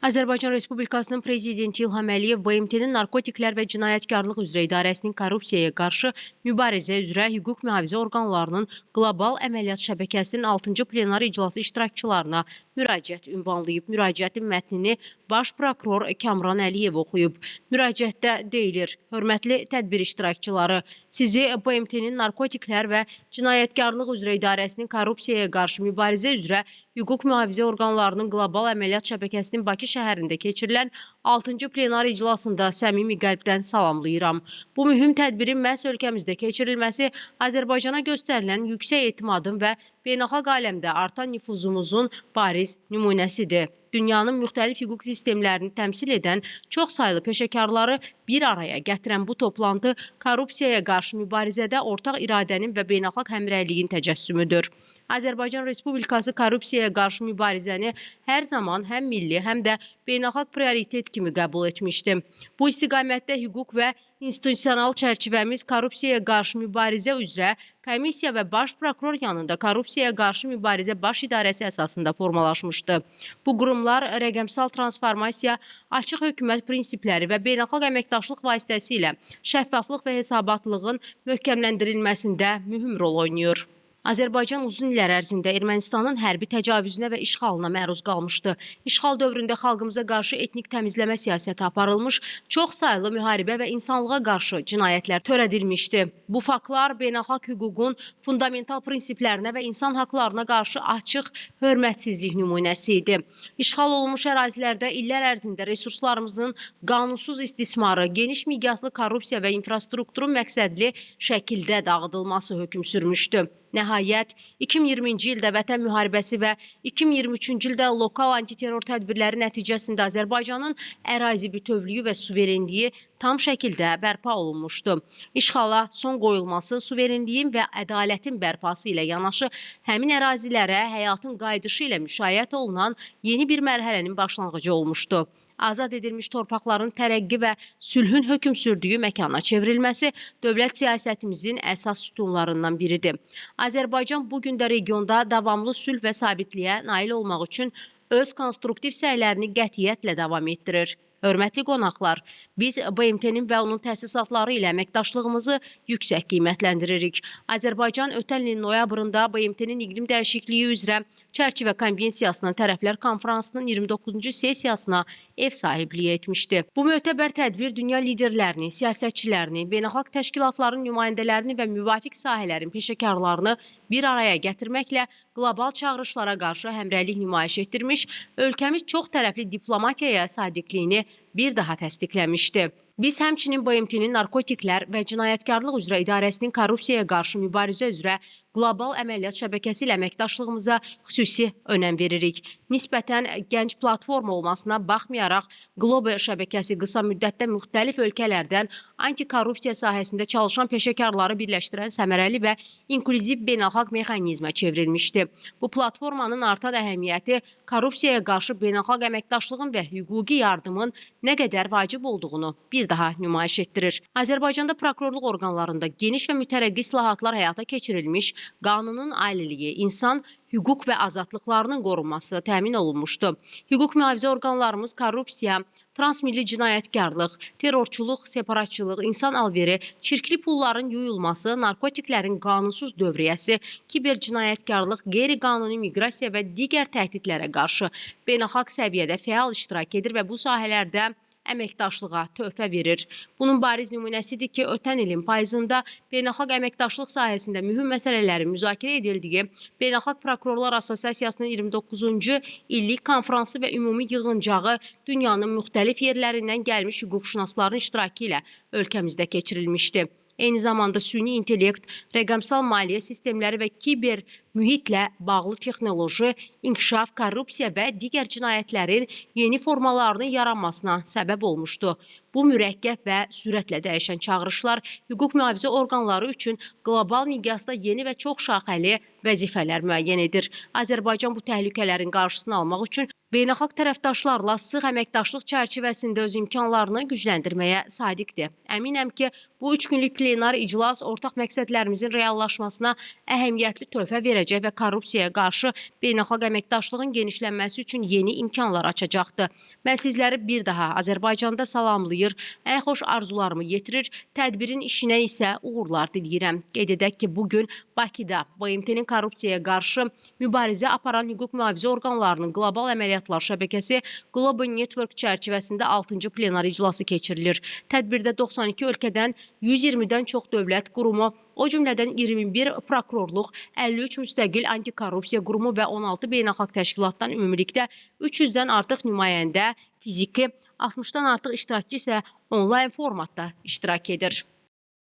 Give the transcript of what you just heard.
Azərbaycan Respublikasının Prezidenti İlham Əliyev BMT-nin Narkotiklər və Cinayətkarlıq üzrə İdarəsinin korrupsiyaya qarşı mübarizə üzrə hüquq mühafizə orqanlarının qlobal əməliyyat şəbəkəsinin 6-cı plenar iclası iştirakçılarına müraciət ünvanlayıb. Müraciətin mətnini Baş prokuror Kamran Əliyev oxuyub. Müraciətdə deyilir: Hörmətli tədbir iştirakçıları, sizi BMT-nin Narkotiklər və Cinayətkarlıq üzrə İdarəsinin korrupsiyaya qarşı mübarizə üzrə hüquq mühafizə orqanlarının qlobal əməliyyat şəbəkəsinin Bakı şəhərində keçirilən 6-cı plenar iclasında səmimi qəlbdən salamlayıram. Bu mühüm tədbirin məhz ölkəmizdə keçirilməsi Azərbaycana göstərilən yüksək etimadın və beynəlxalq aləmdə artan nüfuzumuzun bariz nümunəsidir. Dünyanın müxtəlif hüquq sistemlərini təmsil edən çoxsaylı peşəkarları bir araya gətirən bu toplantı korrupsiyaya qarşı mübarizədə ortaq iradənin və beynəlxalq həmrəyliyin təcəssümüdür. Azərbaycan Respublikası korrupsiyaya qarşı mübarizəni hər zaman həm milli, həm də beynəlxalq prioritet kimi qəbul etmişdir. Bu istiqamətdə hüquq və institusional çərçivəmiz korrupsiyaya qarşı mübarizə üzrə komissiya və baş prokuror yanında korrupsiyaya qarşı mübarizə baş idarəsi əsasında formalaşmışdı. Bu qurumlar rəqəmsal transformasiya, açıq hökumət prinsipləri və beynəlxalq əməkdaşlıq vasitəsilə şəffaflıq və hesabatlığın möhkəmləndirilməsində mühüm rol oynayır. Azərbaycan uzun illər ərzində Ermənistanın hərbi təcavüzünə və işğalına məruz qalmışdı. İşğal dövründə xalqımıza qarşı etnik təmizləmə siyasəti aparılmış, çox saylı müharibə və insanlığa qarşı cinayətlər törədilmişdi. Bu faktlar beynəlxalq hüququn fundamental prinsiplərinə və insan haqlarına qarşı açıq hörmətsizlik nümunəsi idi. İşğal olunmuş ərazilərdə illər ərzində resurslarımızın qanunsuz istismarı, geniş miqyaslı korrupsiya və infrastrukturun məqsədli şəkildə dağıdılması hökm sürmüşdü. Nəhayət, 2020-ci ildə Vətən müharibəsi və 2023-cü ildə lokal antiterror tədbirləri nəticəsində Azərbaycanın ərazi bütövlüyü və suverenliyi tam şəkildə bərpa olunmuşdu. İşğala son qoyulması, suverenliyin və ədalətin bərpası ilə yanaşı, həmin ərazilərə həyatın qayıdışı ilə müşayiət olunan yeni bir mərhələnin başlanğıcı olmuşdu. Azad edilmiş torpaqların tərəqqi və sülhün hökm sürdüyü məkana çevrilməsi dövlət siyasətimizin əsas sütunlarından biridir. Azərbaycan bugün də regionda davamlı sülh və sabitliyə nail olmaq üçün öz konstruktiv səylərini qətiyyətlə davam etdirir. Hörmətli qonaqlar, biz BMT-nin və onun təsisatları ilə əməkdaşlığımızı yüksək qiymətləndiririk. Azərbaycan ötən ilin noyabrında BMT-nin iqlim dəyişikliyi üzrə çərçivə konvensiyasının tərəflər konfransının 29-cu sessiyasına ev sahibliyi etmişdi. Bu mötəbər tədbir dünya liderlərini, siyasətçilərini, beynəlxalq təşkilatların nümayəndələrini və müvafiq sahələrin peşəkarlarını bir araya gətirməklə qlobal çağırışlara qarşı həmrəylik nümayiş etdirmiş, ölkəmiz çox tərəfli diplomatiyaya sadiqliyini bir daha təsdiqləmişdi. Biz həmçinin BMT-nin Narkotiklər və Cinayətkarlıq üzrə İdarəsinin korrupsiyaya qarşı mübarizə üzrə qlobal əməliyyat şəbəkəsi ilə əməkdaşlığımıza xüsusi önəm veririk. Nisbətən gənc platforma olmasına baxmayaraq, Qlobo şəbəkəsi qısa müddətdə müxtəlif ölkələrdən antikorrupsiya sahəsində çalışan peşəkarları birləşdirən səmərəli və inklüziv beynəlxalq mexanizmə çevrilmişdi. Bu platformanın artan əhəmiyyəti korrupsiyaya qarşı beynəlxalq əməkdaşlığın və hüquqi yardımın nə qədər vacib olduğunu bir daha nümayiş etdirir. Azərbaycanda prokurorluq orqanlarında geniş və mütərəqqi islahatlar həyata keçirilmiş, qanunun aliliyi, insan hüquq və azadlıqlarının qorunması təmin olunmuşdu. Hüquq mühafizə orqanlarımız korrupsiya, transmilli cinayətkarlıq, terrorçuluq, separatçılıq, insan alveri, çirkli pulların yuyulması, narkotiklərin qanunsuz dövriyyəsi, kiber cinayətkarlıq, qeyri-qanuni miqrasiya və digər təhdidlərə qarşı beynəlxalq səviyyədə fəal iştirak edir və bu sahələrdə əməkdaşlığa töhfə verir. Bunun bariz nümunəsidir ki, ötən ilin payızında beynəlxalq əməkdaşlıq sahəsində mühüm məsələlərin müzakirə edildiyi Beynəlxalq Prokurorlar Assosiasiyasının 29-cu illik konfransı və ümumi yığıncağı dünyanın müxtəlif yerlərindən gəlmiş hüquqşünasların iştirakı ilə ölkəmizdə keçirilmişdi. Eyni zamanda süni intellekt, rəqəmsal maliyyə sistemləri və kiber mühitlə bağlı texnoloji, inkişaf, korrupsiya və digər cinayətlərin yeni formalarının yaranmasına səbəb olmuşdu. Bu mürəkkəb və sürətlə dəyişən çağırışlar hüquq mühafizə orqanları üçün qlobal miqyasda yeni və çox şaxəli vəzifələr müəyyən edir. Azərbaycan bu təhlükələrin qarşısını almaq üçün beynəlxalq tərəfdaşlarla sıx əməkdaşlıq çərçivəsində öz imkanlarını gücləndirməyə sadiqdir. Əminəm ki, bu 3 günlük plenar iclas ortaq məqsədlərimizin reallaşmasına əhəmiyyətli töhfə verəcək və korrupsiyaya qarşı beynəlxalq əməkdaşlığın genişlənməsi üçün yeni imkanlar açacaqdır. Mən sizləri bir daha Azərbaycanda salamlayır, ən xoş arzularımı yetirir, tədbirin işinə isə uğurlar diləyirəm. Qeyd edək ki, bugün Bakıda BMT-nin korrupsiyaya qarşı mübarizə aparan hüquq mühafizə orqanlarının qlobal əməliyyatlar şəbəkəsi Global Network çərçivəsində 6-cı plenar iclası keçirilir. Tədbirdə 92 ölkədən 120-dən çox dövlət qurumu, o cümlədən 21 prokurorluq, 53 müstəqil antikorrupsiya qurumu və 16 beynəlxalq təşkilatdan ümumilikdə 300-dən artıq nümayəndə, fiziki, 60-dan artıq iştirakçı isə onlayn formatda iştirak edir.